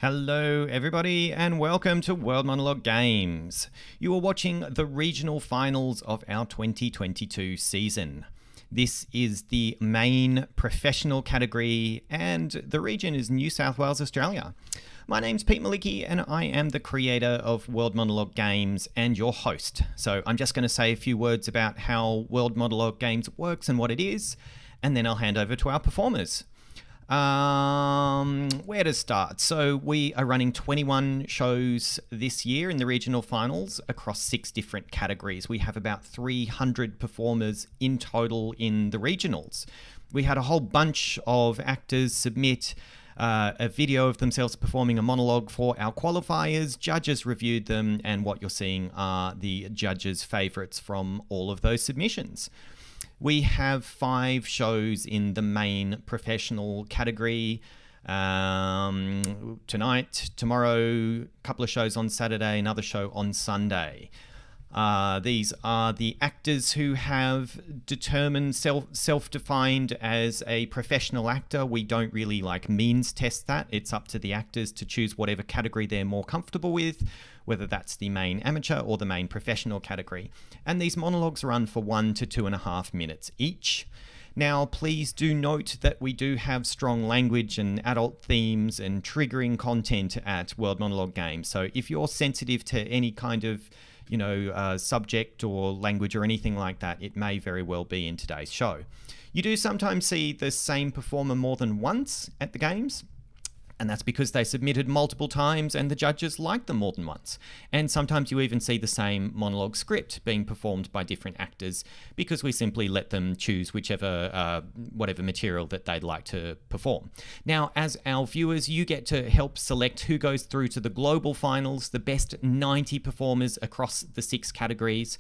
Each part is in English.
Hello everybody and welcome to World Monologue Games. You are watching the regional finals of our 2022 season. This is the main professional category and the region is New South Wales, Australia. My name's Pete Malicki and I am the creator of World Monologue Games and your host. So I'm just going to say a few words about how World Monologue Games works and what it is, and then I'll hand over to our performers. Where to start? So we are running 21 shows this year in the regional finals across 6 different categories. We have about 300 performers in total in the regionals. We had a whole bunch of actors submit a video of themselves performing a monologue for our qualifiers. Judges reviewed them, and what you're seeing are the judges' favourites from all of those submissions. We have 5 shows in the main professional category. Tonight, tomorrow, a couple of shows on Saturday, another show on Sunday. These are the actors who have determined self-defined as a professional actor. We don't really means test that. It's up to the actors to choose whatever category they're more comfortable with, whether that's the main amateur or the main professional category. And these monologues run for 1 to 2.5 minutes each. Now, please do note that we do have strong language and adult themes and triggering content at World Monologue Games. So if you're sensitive to any kind of subject or language or anything like that, it may very well be in today's show. You do sometimes see the same performer more than once at the games, and that's because they submitted multiple times and the judges like them more than once. And sometimes you even see the same monologue script being performed by different actors because we simply let them choose whatever material that they'd like to perform. Now, as our viewers, you get to help select who goes through to the global finals, the best 90 performers across the 6 categories.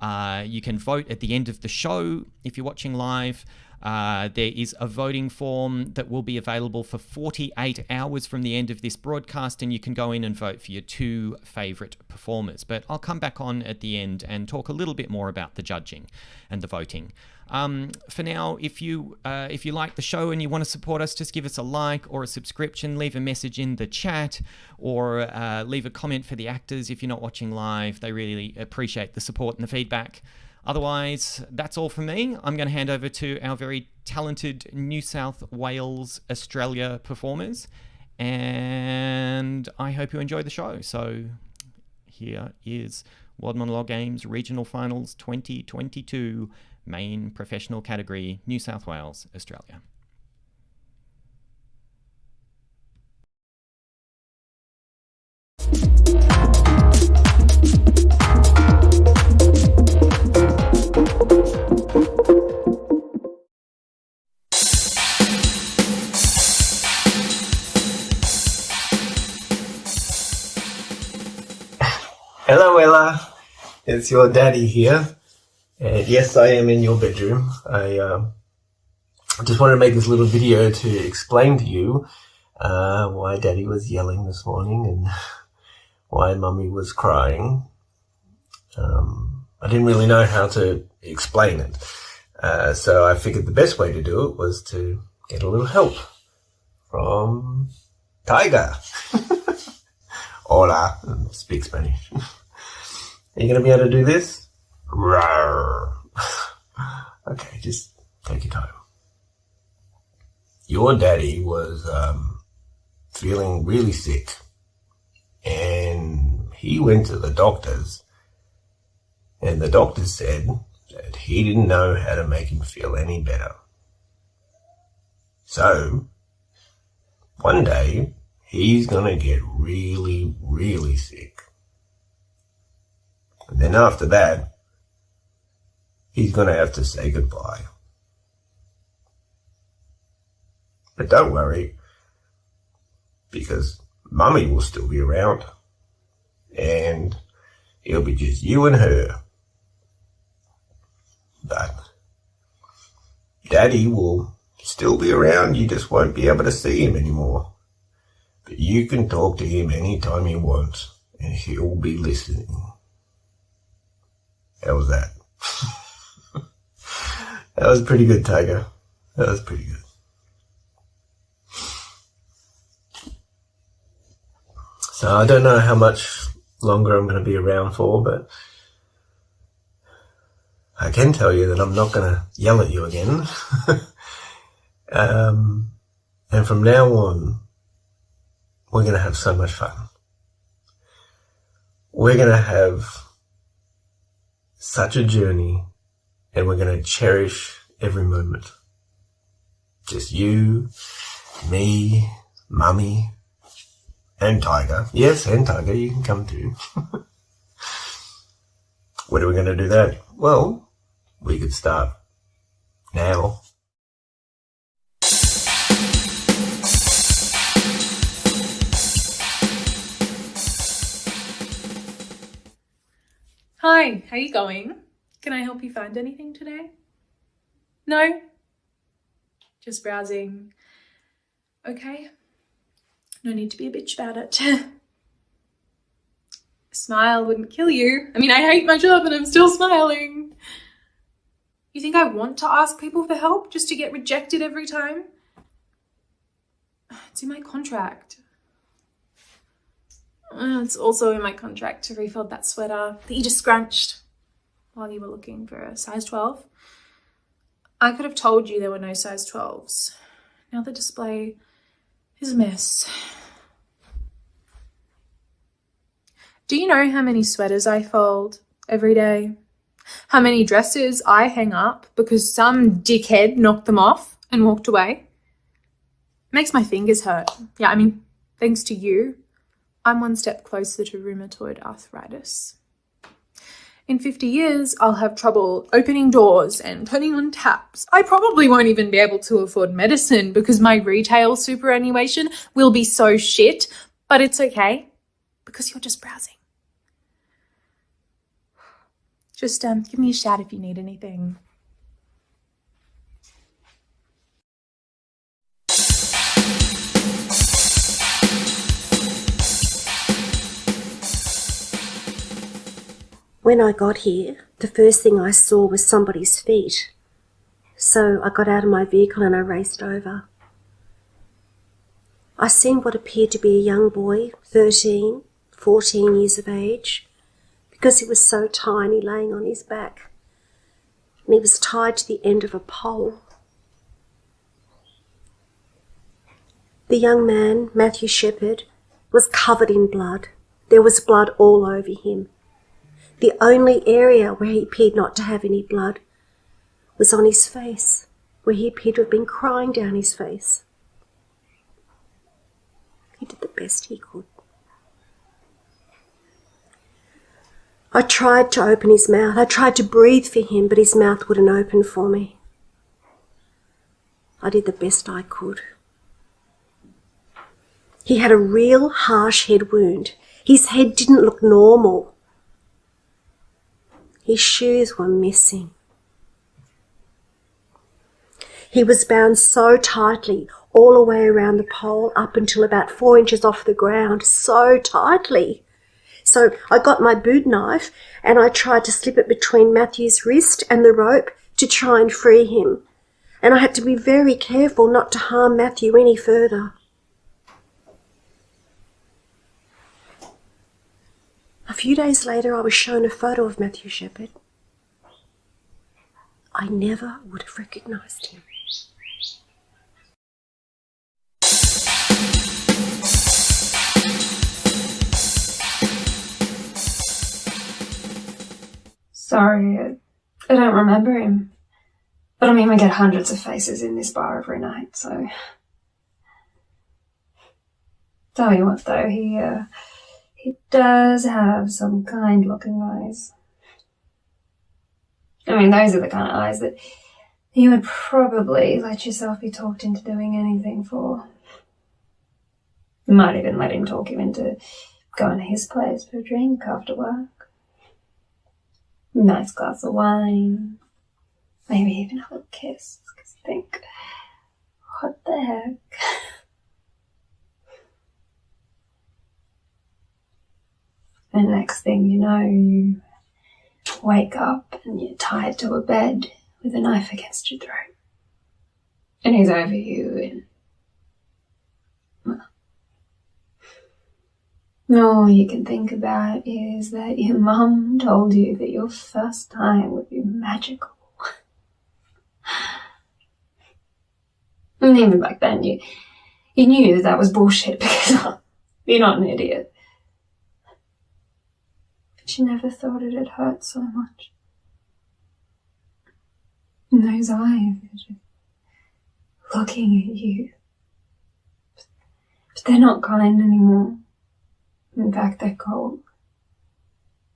You can vote at the end of the show if you're watching live. There is a voting form that will be available for 48 hours from the end of this broadcast, and you can go in and vote for your 2 favourite performers. But I'll come back on at the end and talk a little bit more about the judging and the voting. For now, if you like the show and you want to support us, just give us a like or a subscription, leave a message in the chat, or leave a comment for the actors if you're not watching live. They really appreciate the support and the feedback. Otherwise, that's all from me. I'm going to hand over to our very talented New South Wales, Australia performers, and I hope you enjoy the show. So here is World Monologue Games Regional Finals 2022, main professional category, New South Wales, Australia. Hello Ella, it's your daddy here, and yes, I am in your bedroom. I just wanted to make this little video to explain to you why daddy was yelling this morning and why mummy was crying. I didn't really know how to explain it, so I figured the best way to do it was to get a little help from Tiger. Hola, speak Spanish. Are you going to be able to do this? Rawr. Okay, just take your time. Your daddy was feeling really sick, and he went to the doctors, and the doctors said that he didn't know how to make him feel any better. So, one day, he's going to get really, really sick. And then after that, he's going to have to say goodbye. But don't worry, because mummy will still be around, and it'll be just you and her. But daddy will still be around, you just won't be able to see him anymore. But you can talk to him anytime you want, and he'll be listening. How was that? That was pretty good, Tiger. That was pretty good. So I don't know how much longer I'm going to be around for, but I can tell you that I'm not going to yell at you again. And from now on, we're going to have so much fun. We're going to have such a journey, and we're going to cherish every moment. Just you, me, Mummy, and Tiger. Yes, and Tiger, you can come too. When are we going to do that? Well, we could start now. Hi, how you going? Can I help you find anything today? No? Just browsing. Okay. No need to be a bitch about it. A smile wouldn't kill you. I mean, I hate my job and I'm still smiling. You think I want to ask people for help just to get rejected every time? It's in my contract. It's also in my contract to refill that sweater that you just scrunched while you were looking for a size 12. I could have told you there were no size 12s. Now the display is a mess. Do you know how many sweaters I fold every day? How many dresses I hang up because some dickhead knocked them off and walked away? It makes my fingers hurt. Yeah, I mean, thanks to you, I'm one step closer to rheumatoid arthritis. In 50 years, I'll have trouble opening doors and turning on taps. I probably won't even be able to afford medicine because my retail superannuation will be so shit, but it's okay because you're just browsing. Just give me a shout if you need anything. When I got here, the first thing I saw was somebody's feet. So I got out of my vehicle and I raced over. I seen what appeared to be a young boy, 13, 14 years of age, because he was so tiny laying on his back. And he was tied to the end of a pole. The young man, Matthew Shepherd, was covered in blood. There was blood all over him. The only area where he appeared not to have any blood was on his face, where he appeared to have been crying down his face. He did the best he could. I tried to open his mouth. I tried to breathe for him, but his mouth wouldn't open for me. I did the best I could. He had a real harsh head wound. His head didn't look normal. His shoes were missing. He was bound so tightly all the way around the pole up until about 4 inches off the ground, so tightly. So I got my boot knife and I tried to slip it between Matthew's wrist and the rope to try and free him. And I had to be very careful not to harm Matthew any further. A few days later, I was shown a photo of Matthew Shepherd. I never would have recognised him. Sorry, I don't remember him. But I mean, we get hundreds of faces in this bar every night, so... Tell you what though, he does have some kind-looking eyes. I mean, those are the kind of eyes that you would probably let yourself be talked into doing anything for. You might even let him talk you into going to his place for a drink after work. Nice glass of wine. Maybe even a little kiss, because you think, what the heck? And next thing you know, you wake up and you're tied to a bed with a knife against your throat. And he's over you and, well, All you can think about is that your mum told you that your first time would be magical. And even back then, you knew that was bullshit because you're not an idiot. But you never thought it'd hurt so much. And those eyes are just looking at you. But they're not kind anymore. In fact, they're cold.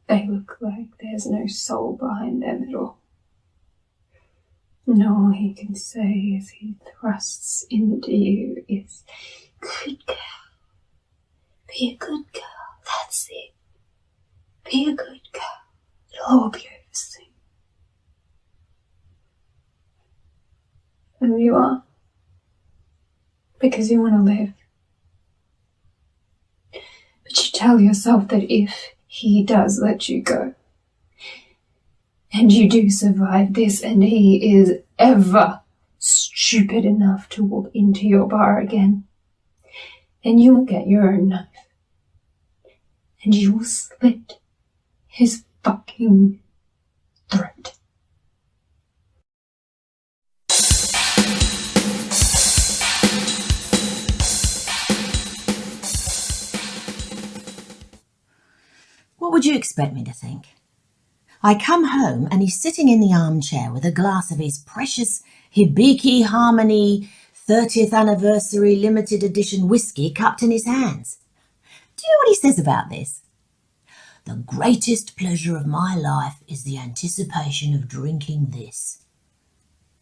They look like there's no soul behind them at all. And all he can say as he thrusts into you is, "Good girl. Be a good girl. That's it. Be a good girl. It'll all be over soon." And you are. Because you want to live. But you tell yourself that if he does let you go, and you do survive this, and he is ever stupid enough to walk into your bar again, then you will get your own knife. And you will slit his fucking throat. What would you expect me to think? I come home and he's sitting in the armchair with a glass of his precious Hibiki Harmony 30th anniversary limited edition whiskey cupped in his hands. Do you know what he says about this? "The greatest pleasure of my life is the anticipation of drinking this."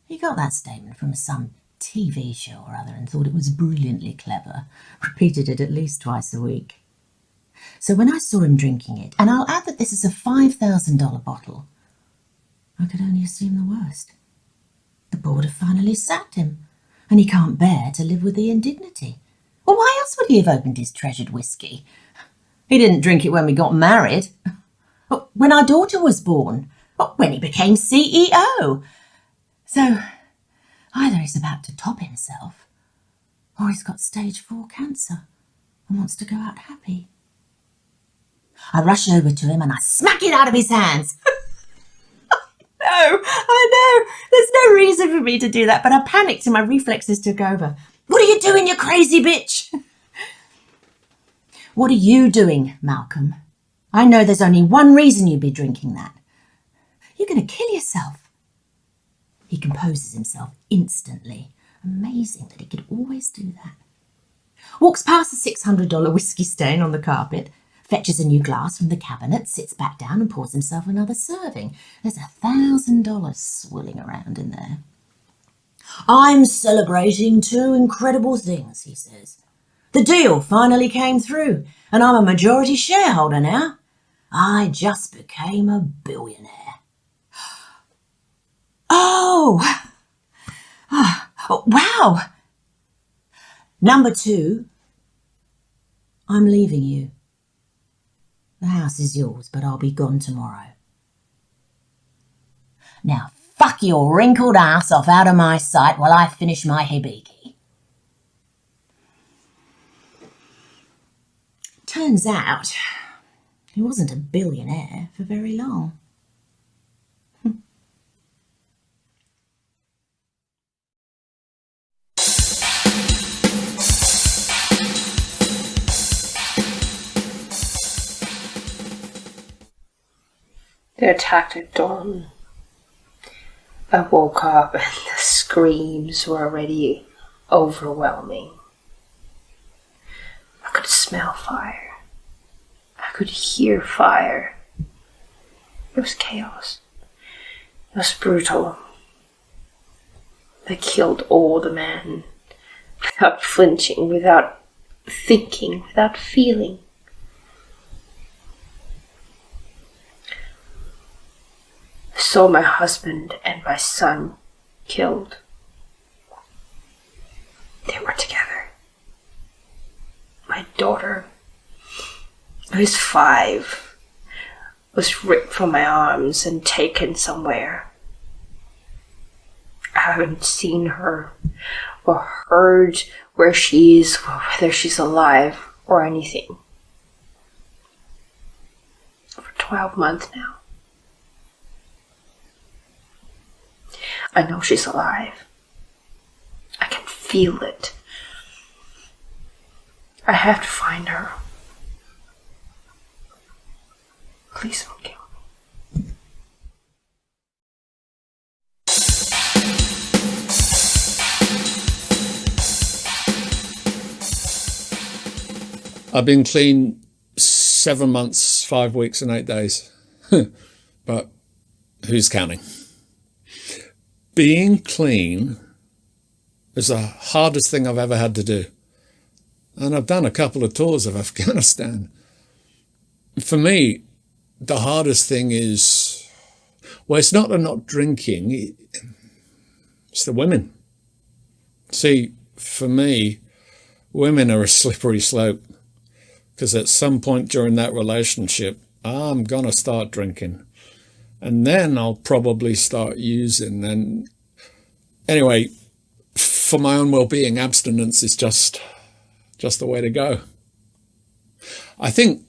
He got that statement from some TV show or other and thought it was brilliantly clever. Repeated it at least twice a week. So when I saw him drinking it, and I'll add that this is a $5,000 bottle, I could only assume the worst. The board have finally sacked him, and he can't bear to live with the indignity. Well, why else would he have opened his treasured whiskey? He didn't drink it when we got married, when our daughter was born, when he became CEO. So either he's about to top himself, or he's got stage 4 cancer and wants to go out happy. I rush over to him and I smack it out of his hands. I know. There's no reason for me to do that, but I panicked and my reflexes took over. "What are you doing, you crazy bitch?" "What are you doing, Malcolm? I know there's only one reason you'd be drinking that. You're going to kill yourself." He composes himself instantly. Amazing that he could always do that. Walks past the $600 whiskey stain on the carpet, fetches a new glass from the cabinet, sits back down and pours himself another serving. There's $1,000 swirling around in there. "I'm celebrating 2 incredible things," he says. "The deal finally came through, and I'm a majority shareholder now. I just became a billionaire." Oh, wow. "Number 2, I'm leaving you. The house is yours, but I'll be gone tomorrow. Now fuck your wrinkled ass off out of my sight while I finish my hibiki." Turns out he wasn't a billionaire for very long. They attacked at dawn. I woke up and the screams were already overwhelming. I could smell fire. I could hear fire. It was chaos. It was brutal. They killed all the men without flinching, without thinking, without feeling. I saw my husband and my son killed. They were together. My daughter, who is 5, was ripped from my arms and taken somewhere. I haven't seen her or heard where she is, or whether she's alive or anything. 12 months now. I know she's alive. I can feel it. I have to find her. Please don't kill me. I've been clean 7 months, 5 weeks and 8 days. But who's counting? Being clean is the hardest thing I've ever had to do. And I've done a couple of tours of Afghanistan. For me, the hardest thing is, well, it's not the not drinking, it's the women. See, for me, women are a slippery slope. Because at some point during that relationship, I'm going to start drinking. And then I'll probably start using. And anyway, for my own well-being, abstinence is just the way to go. I think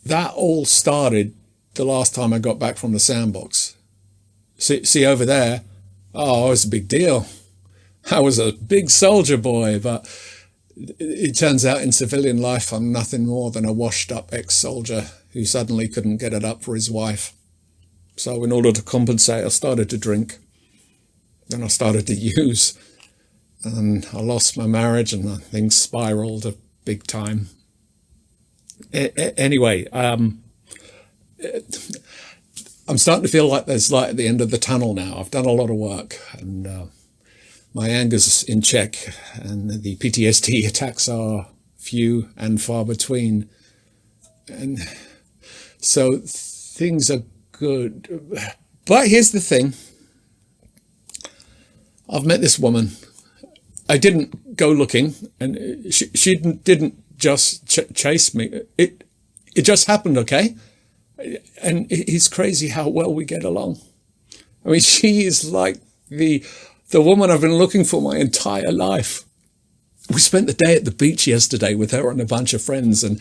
that all started the last time I got back from the sandbox. See over there, oh, it was a big deal. I was a big soldier boy, but it turns out in civilian life, I'm nothing more than a washed-up ex-soldier who suddenly couldn't get it up for his wife. So in order to compensate, I started to drink. Then I started to use. And I lost my marriage and things spiraled a big time. Anyway, I'm starting to feel like there's light at the end of the tunnel now. I've done a lot of work and my anger's in check, and the PTSD attacks are few and far between. And so things are good. But here's the thing. I've met this woman. I didn't go looking, and she didn't just chase me. It just happened, okay? And it's crazy how well we get along. I mean, she is like the woman I've been looking for my entire life. We spent the day at the beach yesterday with her and a bunch of friends, and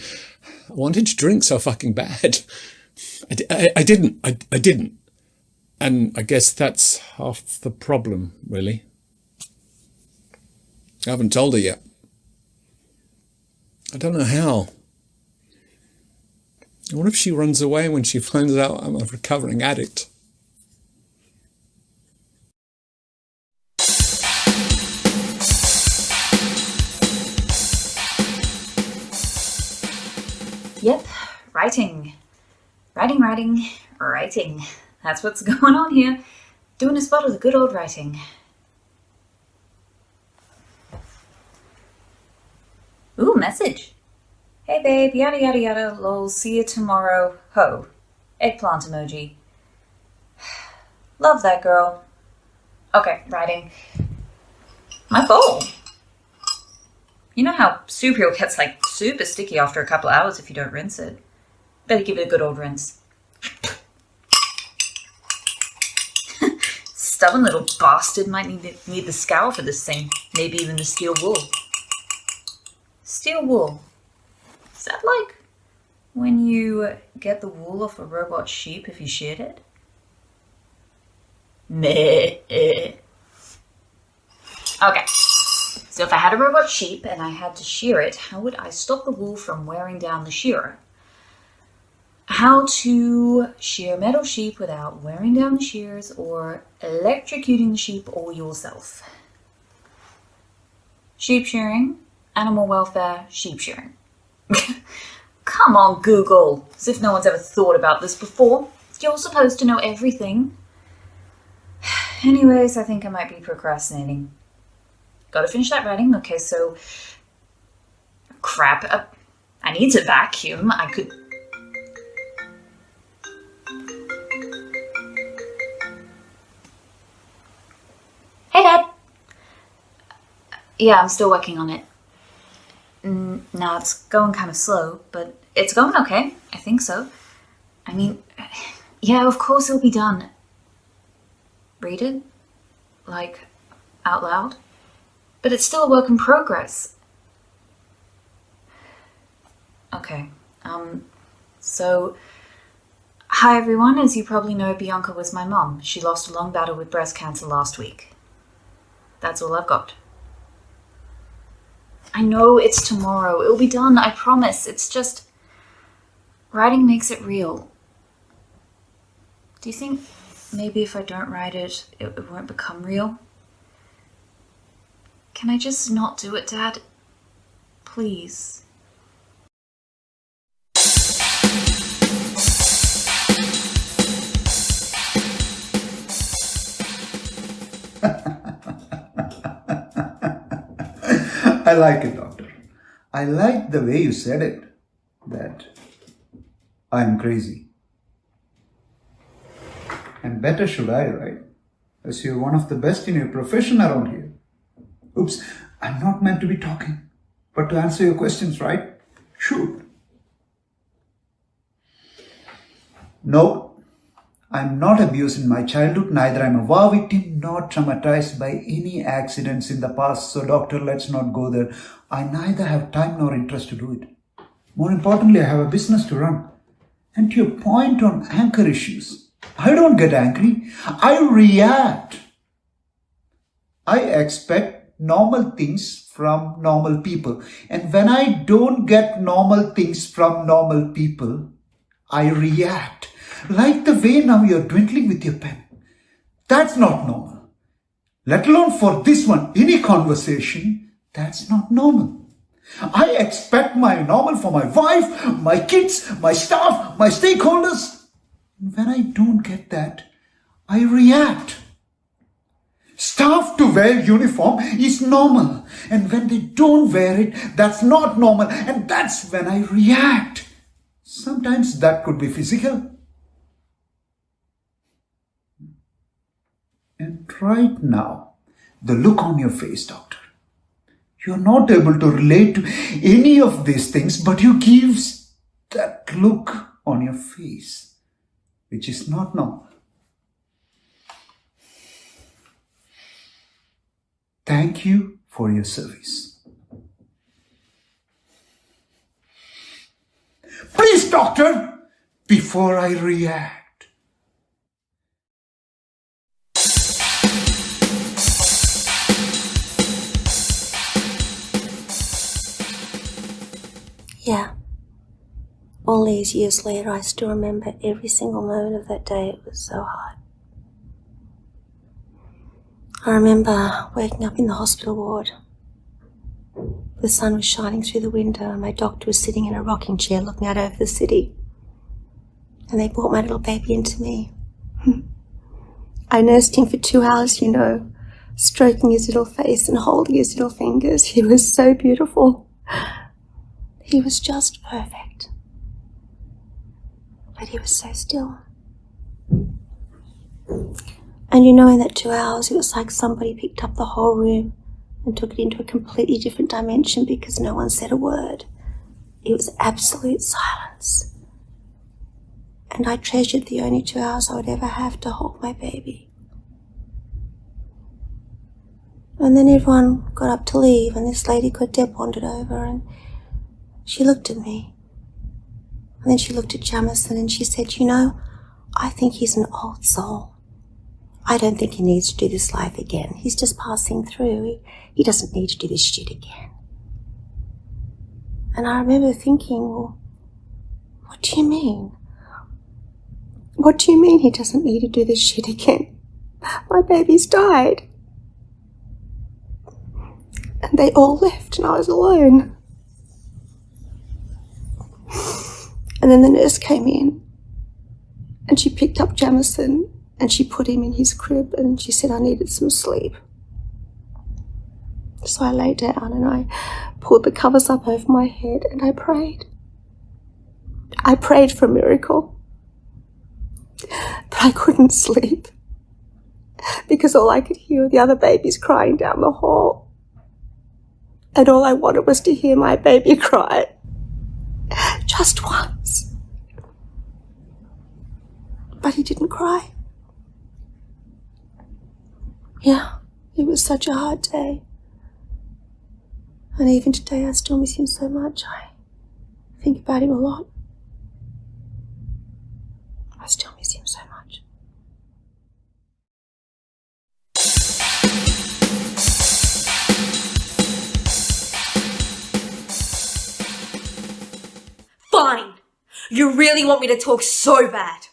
I wanted to drink so fucking bad. I didn't. And I guess that's half the problem, really. I haven't told her yet. I don't know how. What if she runs away when she finds out I'm a recovering addict? Yep, writing. Writing. That's what's going on here. Doing a spot of the good old writing. Ooh, message. Hey babe, yada yada yada, lol, see you tomorrow, ho. Eggplant emoji. Love that girl. Okay, writing. My bowl. You know how cereal gets like super sticky after a couple of hours if you don't rinse it? Better give it a good old rinse. Stubborn little bastard might need the scour for this thing. Maybe even the steel wool. Steel wool. Is that like when you get the wool off a robot sheep if you sheared it? Meh. Okay. So if I had a robot sheep and I had to shear it, how would I stop the wool from wearing down the shearer? How to shear metal sheep without wearing down the shears or electrocuting the sheep or yourself. Sheep shearing, animal welfare, sheep shearing. Come on, Google. As if no one's ever thought about this before. You're supposed to know everything. Anyways, I think I might be procrastinating. Gotta finish that writing. Okay, so... Crap. I need to vacuum. I could... Hey, Dad. Yeah, I'm still working on it. No, it's going kind of slow, but it's going okay. I think so. I mean, yeah, of course it'll be done. Read it? Like, out loud? But it's still a work in progress. Okay, so Hi everyone, as you probably know, Bianca was my mum. She lost a long battle with breast cancer last week. That's all I've got. I know it's tomorrow. It'll be done, I promise. It's just... writing makes it real. Do you think maybe if I don't write it, it won't become real? Can I just not do it, Dad? Please. I like it, Doctor. I like the way you said it, that I'm crazy. And better should I, right? As you're one of the best in your profession around here. Oops, I'm not meant to be talking, but to answer your questions, right? Shoot. No, I'm not abused in my childhood, neither I'm a war victim, nor traumatized by any accidents in the past. So doctor, let's not go there. I neither have time nor interest to do it. More importantly, I have a business to run. And to your point on anchor issues, I don't get angry. I react. I expect normal things from normal people. And when I don't get normal things from normal people, I react. Like the way now you're dwindling with your pen. That's not normal. Let alone for this one, any conversation, that's not normal. I expect my normal for my wife, my kids, my staff, my stakeholders. When I don't get that, I react. Staff to wear uniform is normal. And when they don't wear it, that's not normal. And that's when I react. Sometimes that could be physical. And right now, the look on your face, doctor. You're not able to relate to any of these things, but you give that look on your face, which is not normal. Thank you for your service. Please, doctor, before I react. Yeah. All these years later, I still remember every single moment of that day. It was so hard. I remember waking up in the hospital ward. The sun was shining through the window and my doctor was sitting in a rocking chair looking out over the city. And they brought my little baby into me. I nursed him for 2 hours, stroking his little face and holding his little fingers. He was so beautiful. He was just perfect. But he was so still. And in that 2 hours, it was like somebody picked up the whole room and took it into a completely different dimension because no one said a word. It was absolute silence. And I treasured the only 2 hours I would ever have to hold my baby. And then everyone got up to leave and this lady called Deb wandered over and she looked at me. And then she looked at Jamison and she said, I think he's an old soul. I don't think he needs to do this life again. He's just passing through. He doesn't need to do this shit again. And I remember thinking, well, what do you mean? What do you mean he doesn't need to do this shit again? My baby's died. And they all left and I was alone. And then the nurse came in and she picked up Jamison and she put him in his crib and she said I needed some sleep. So I lay down and I pulled the covers up over my head and I prayed. I prayed for a miracle. But I couldn't sleep because all I could hear were the other babies crying down the hall. And all I wanted was to hear my baby cry. Just once. But he didn't cry. Yeah, it was such a hard day. And even today I still miss him so much. I think about him a lot. I still miss him so much. Fine! You really want me to talk so bad.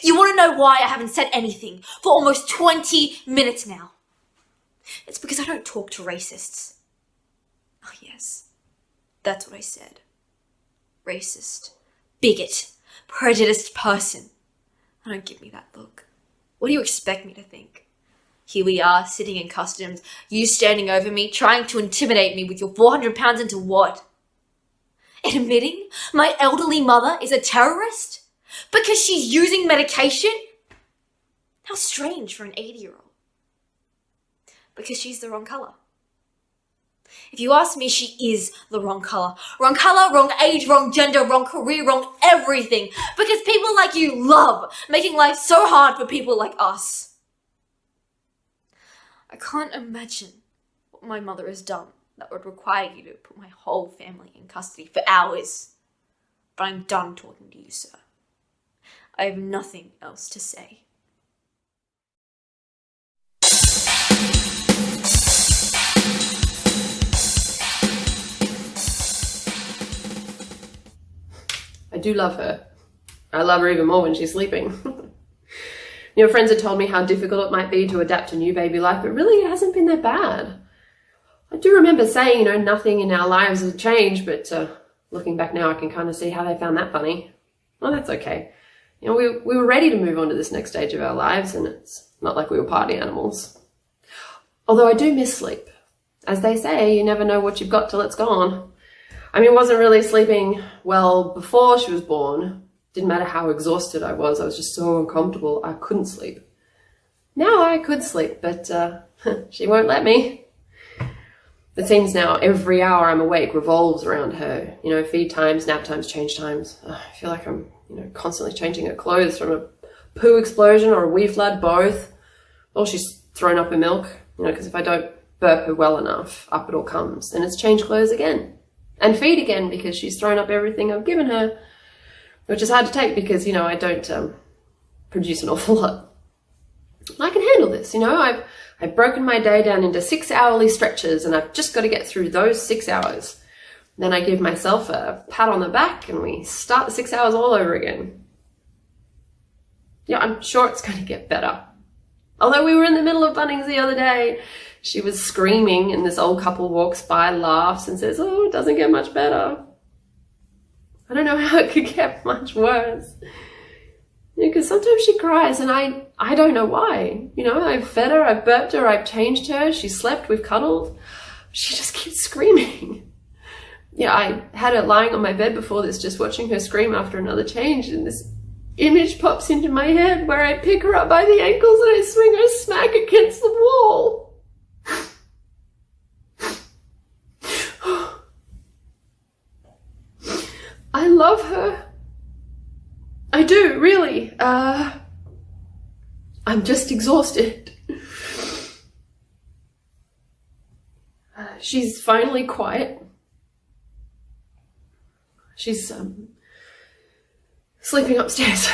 You want to know why I haven't said anything for almost 20 minutes now? It's because I don't talk to racists. Oh yes, that's what I said. Racist, bigot, prejudiced person. Don't give me that look. What do you expect me to think? Here we are, sitting in customs, you standing over me, trying to intimidate me with your 400 pounds into what? Admitting my elderly mother is a terrorist? Because she's using medication? How strange for an 80-year-old. Because she's the wrong colour. If you ask me, she is the wrong colour. Wrong colour, wrong age, wrong gender, wrong career, wrong everything. Because people like you love making life so hard for people like us. I can't imagine what my mother has done that would require you to put my whole family in custody for hours. But I'm done talking to you, sir. I have nothing else to say. I do love her. I love her even more when she's sleeping. You know, friends had told me how difficult it might be to adapt to new baby life, but really it hasn't been that bad. I do remember saying, you know, nothing in our lives has changed, but looking back now, I can kind of see how they found that funny. Well, that's okay. You know, we were ready to move on to this next stage of our lives, and it's not like we were party animals. Although I do miss sleep. As they say, you never know what you've got till it's gone. I mean, I wasn't really sleeping well before she was born. Didn't matter how exhausted I was just so uncomfortable I couldn't sleep. Now I could sleep, but she won't let me. It seems now every hour I'm awake revolves around her. You know, feed times, nap times, change times. I feel like I'm, you know, constantly changing her clothes from a poo explosion or a wee flood, both. Or she's thrown up her milk, you know, because if I don't burp her well enough, up it all comes. And it's change clothes again. And feed again because she's thrown up everything I've given her, which is hard to take because, you know, I don't produce an awful lot. I can handle this, you know. I've broken my day down into 6-hourly stretches and I've just got to get through those 6 hours. Then I give myself a pat on the back and we start the 6 hours all over again. Yeah, I'm sure it's going to get better. Although we were in the middle of Bunnings the other day, she was screaming and this old couple walks by, laughs and says, oh, it doesn't get much better. I don't know how it could get much worse. Because sometimes she cries and I don't know why. You know, I've fed her, I've burped her, I've changed her, she slept, we've cuddled. She just keeps screaming. Yeah, I had her lying on my bed before this, just watching her scream after another change, and this image pops into my head where I pick her up by the ankles and I swing her smack against the wall. I love her. I do, really. I'm just exhausted. She's finally quiet. She's sleeping upstairs.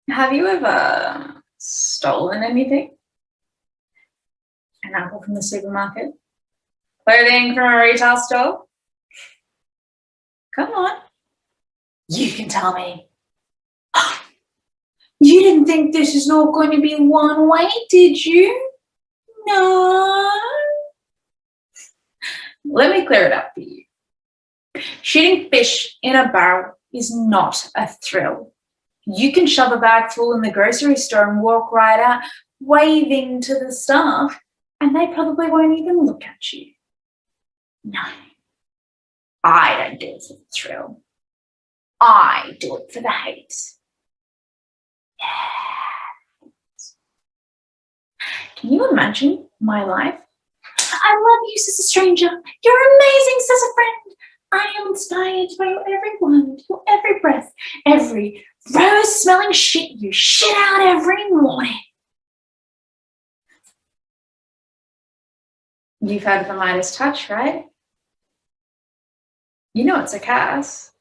Have you ever stolen anything? An apple from the supermarket? Clothing from a retail store? Come on. You can tell me. You didn't think this is not going to be one way, did you? No. Let me clear it up for you. Shooting fish in a barrel is not a thrill. You can shove a bag full in the grocery store and walk right out, waving to the staff, and they probably won't even look at you. No, I don't do it for the thrill. I do it for the hate. Yeah. Can you imagine my life? I love you, Sister Stranger. You're amazing, Sister Friend. I am inspired by your every word, your every breath, every rose-smelling shit you shit out every morning. You've heard of the Midas touch, right? You know it's a curse.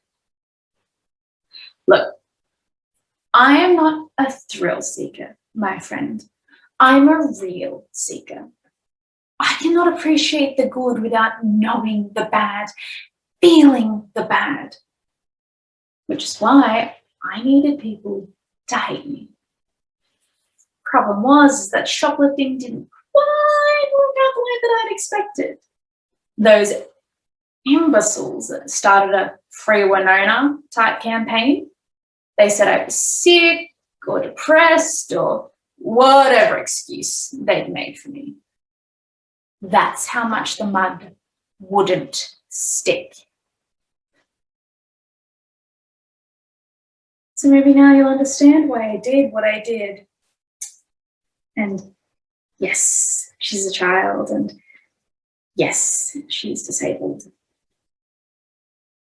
Look, I am not a thrill seeker, my friend. I'm a real seeker. I cannot appreciate the good without knowing the bad, feeling the bad. Which is why I needed people to hate me. Problem was that shoplifting didn't quite work out the way that I'd expected. Those imbeciles that started a Free Winona type campaign, they said I was sick or depressed or whatever excuse they'd made for me. That's how much the mud wouldn't stick. So maybe now you'll understand why I did what I did. And yes, she's a child, and yes, she's disabled.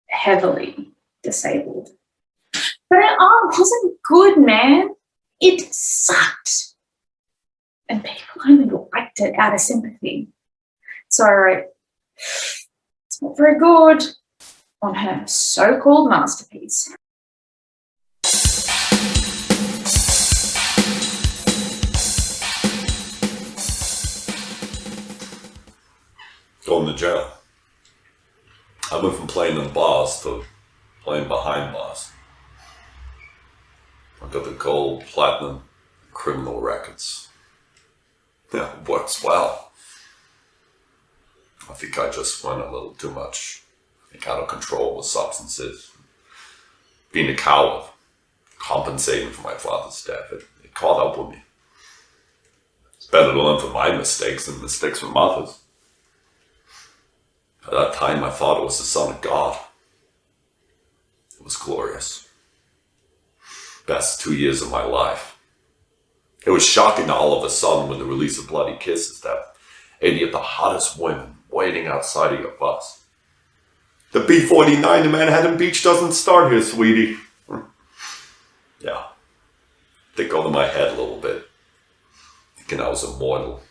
Heavily disabled. But her arm wasn't good, man. It sucked. And people only liked it out of sympathy. So I wrote, it's not very good, on her so-called masterpiece. Going to jail. I went from playing in bars to playing behind bars. I got the gold, platinum, criminal records. Yeah, it works well. I think I just went a little too much. I think out of control with substances. Being a coward, compensating for my father's death, it caught up with me. It's better to learn from my mistakes than mistakes from others. At that time, I thought it was the Son of God. It was glorious. Best 2 years of my life. It was shocking to all of a sudden with the release of Bloody Kisses that 80 of the hottest women waiting outside of your bus. The B-49 in Manhattan Beach doesn't start here, sweetie. Yeah. They go to my head a little bit. Thinking I was immortal.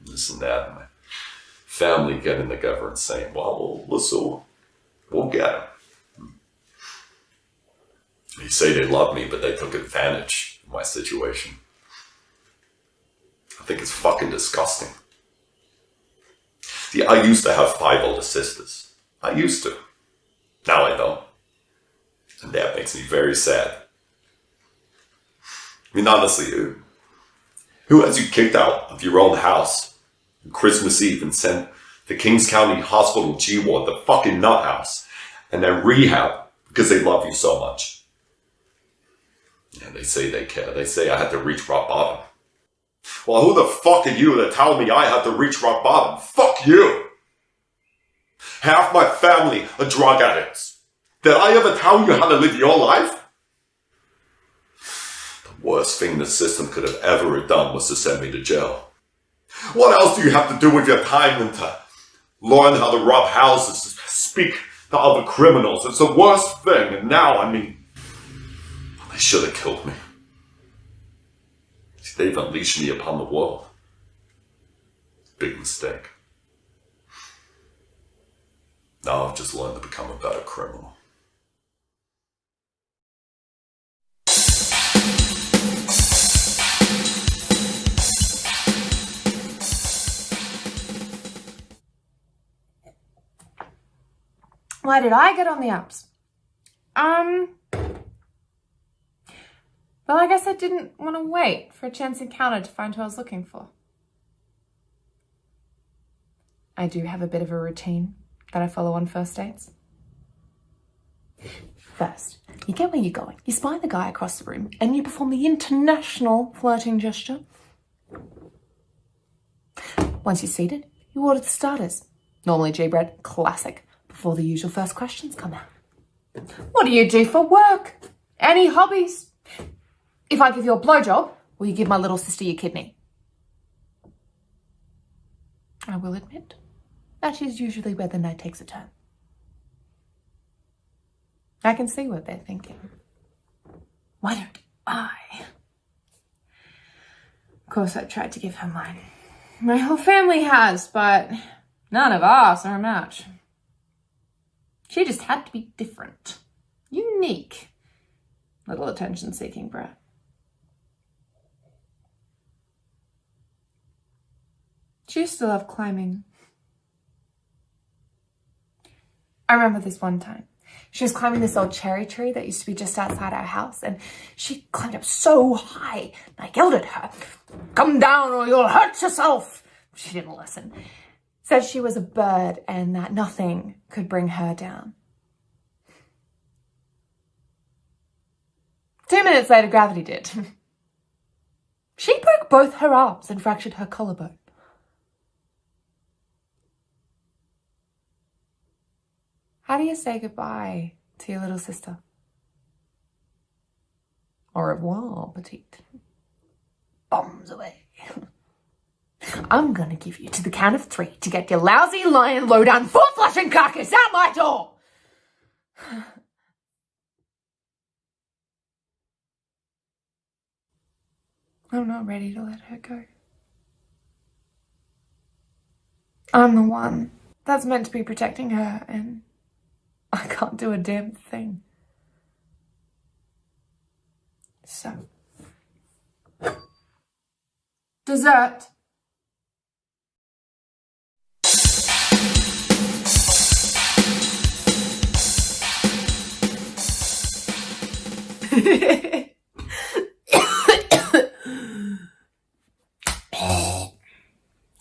This and that. And my family getting together and saying, well, listen, we'll get him. They say they love me, but they took advantage of my situation. I think it's fucking disgusting. See, I used to have 5 older sisters. I used to. Now I don't. And that makes me very sad. I mean, honestly, who has you kicked out of your own house on Christmas Eve and sent to Kings County Hospital G-Ward, the fucking nut house, and then rehab because they love you so much? Yeah, they say they care. They say I had to reach rock bottom. Well, who the fuck are you to tell me I had to reach rock bottom? Fuck you! Half my family are drug addicts. Did I ever tell you how to live your life? The worst thing the system could have ever done was to send me to jail. What else do you have to do with your time than to learn how to rob houses, speak to other criminals? It's the worst thing, and now, I mean, they should have killed me. See, they've unleashed me upon the world. Big mistake. Now I've just learned to become a better criminal. Why did I get on the apps? Well, I guess I didn't want to wait for a chance encounter to find who I was looking for. I do have a bit of a routine that I follow on first dates. First, you get where you're going. You spy the guy across the room and you perform the international flirting gesture. Once you're seated, you order the starters. Normally G-bread, classic, before the usual first questions come out. What do you do for work? Any hobbies? If I give you a blowjob, will you give my little sister your kidney? I will admit, that is usually where the night takes a turn. I can see what they're thinking. Why don't I? Of course, I tried to give her mine. My whole family has, but none of us are a match. She just had to be different. Unique. Little attention-seeking brat. She used to love climbing. I remember this one time. She was climbing this old cherry tree that used to be just outside our house, and she climbed up so high. I yelled at her, "Come down or you'll hurt yourself." She didn't listen. Said she was a bird and that nothing could bring her down. 2 minutes later, gravity did. She broke both her arms and fractured her collarbone. How do you say goodbye to your little sister? Au revoir, petite. Bombs away. I'm gonna give you to the count of 3 to get your lousy lion low-down foot-flushing carcass out my door! I'm not ready to let her go. I'm the one that's meant to be protecting her, and I can't do a damn thing. So. Dessert.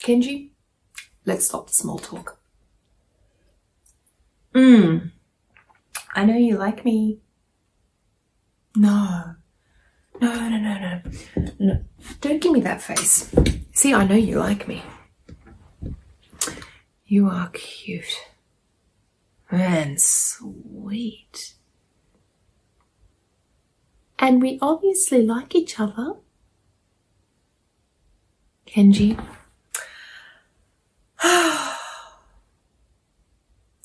Kenji, let's stop the small talk. I know you like me. No. No. Don't give me that face. See, I know you like me. You are cute. And sweet. And we obviously like each other. Kenji.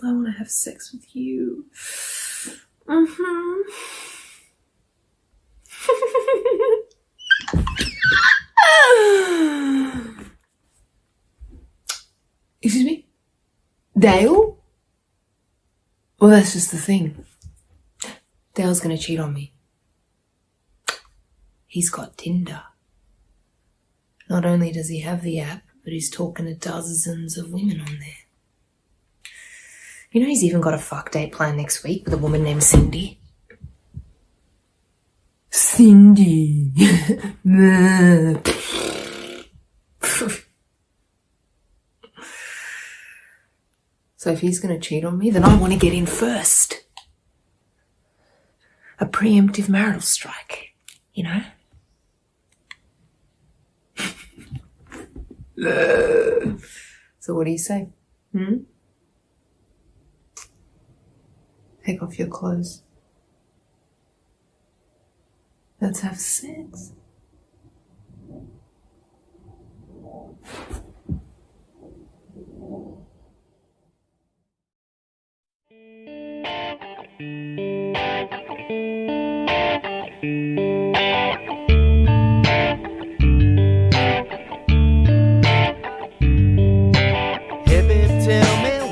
I want to have sex with you. Excuse me? Dale? Well, that's just the thing. Dale's gonna cheat on me. He's got Tinder. Not only does he have the app, but he's talking to dozens of women on there. You know he's even got a fuck date planned next week with a woman named Cindy. Cindy. So if he's going to cheat on me, then I want to get in first. A preemptive marital strike, you know? So what do you say? Take off your clothes. Let's have sex.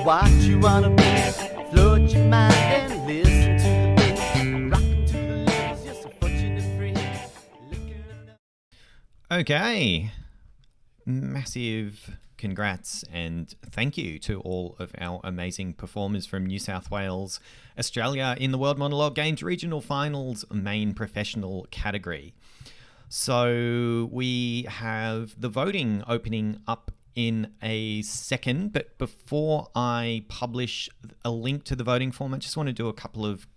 What you wanna be, float your mind and listen to the beat. Rocking to the levels, you're so fortunate free. Okay. Massive congrats and thank you to all of our amazing performers from New South Wales, Australia in the World Monologue Games Regional Finals main professional category. So we have the voting opening up in a second, but before I publish a link to the voting form, I just want to do a couple of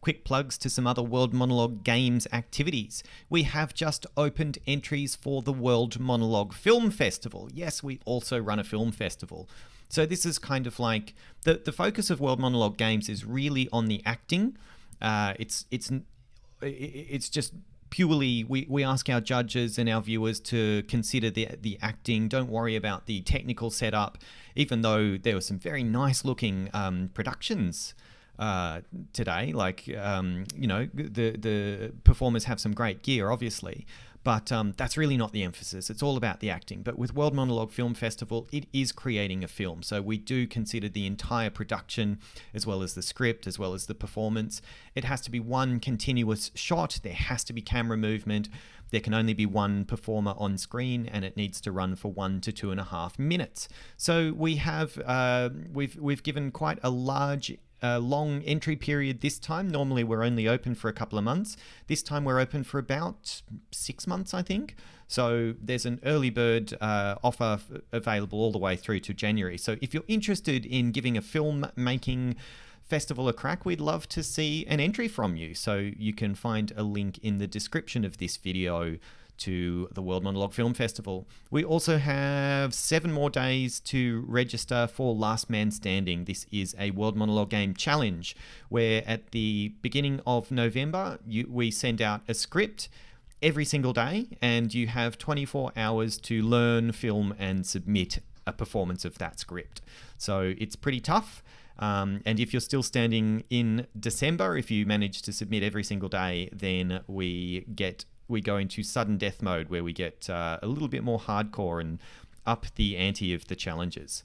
quick plugs to some other World Monologue Games activities. We have just opened entries for the World Monologue Film Festival. Yes, we also run a film festival. So this is kind of like the focus of World Monologue Games is really on the acting. It's just purely, we ask our judges and our viewers to consider the acting. Don't worry about the technical setup, even though there were some very nice looking productions today. Like, the performers have some great gear, obviously, but that's really not the emphasis. It's all about the acting. But with World Monologue Film Festival, it is creating a film. So we do consider the entire production, as well as the script, as well as the performance. It has to be one continuous shot. There has to be camera movement. There can only be one performer on screen, and it needs to run for 1 to 2.5 minutes. So we have we've given quite a long entry period this time. Normally we're only open for a couple of months. This time we're open for about 6 months, I think. So there's an early bird offer available all the way through to January. So if you're interested in giving a filmmaking festival a crack, we'd love to see an entry from you. So you can find a link in the description of this video to the World Monologue Film Festival. We also have 7 more days to register for Last Man Standing. This is a World Monologue Game challenge where at the beginning of November, we send out a script every single day, and you have 24 hours to learn, film, and submit a performance of that script. So it's pretty tough. And if you're still standing in December, if you manage to submit every single day, then we go into sudden death mode, where we get a little bit more hardcore and up the ante of the challenges.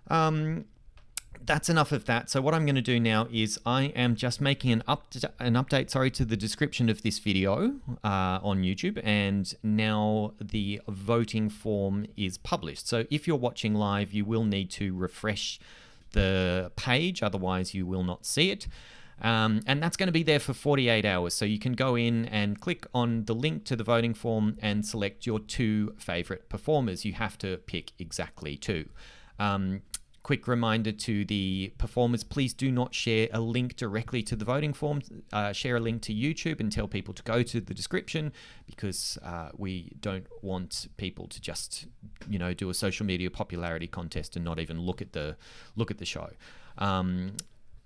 That's enough of that. So what I'm going to do now is I am just making an update to the description of this video on YouTube, and now the voting form is published. So if you're watching live, you will need to refresh the page, otherwise you will not see it. And that's going to be there for 48 hours. So you can go in and click on the link to the voting form and select your 2 favorite performers. You have to pick exactly 2. Quick reminder to the performers, please do not share a link directly to the voting form. Share a link to YouTube and tell people to go to the description, because we don't want people to just, do a social media popularity contest and not even look at the show.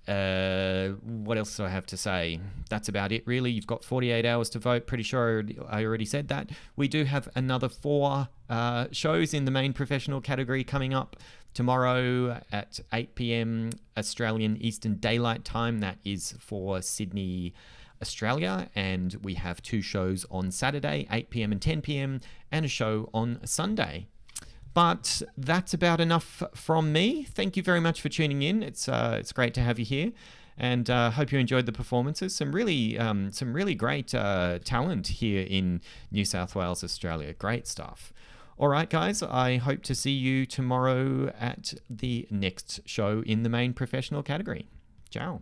What else do I have to say? That's about it, really. You've got 48 hours to vote. Pretty sure I already said that. We do have another 4 shows in the main professional category coming up tomorrow at 8 p.m. Australian Eastern Daylight Time. That is for Sydney, Australia. And we have 2 shows on Saturday, 8 p.m. and 10 p.m, and a show on Sunday. But that's about enough from me. Thank you very much for tuning in. It's great to have you here, and hope you enjoyed the performances. Some really great talent here in New South Wales, Australia. Great stuff. All right, guys, I hope to see you tomorrow at the next show in the main professional category. Ciao.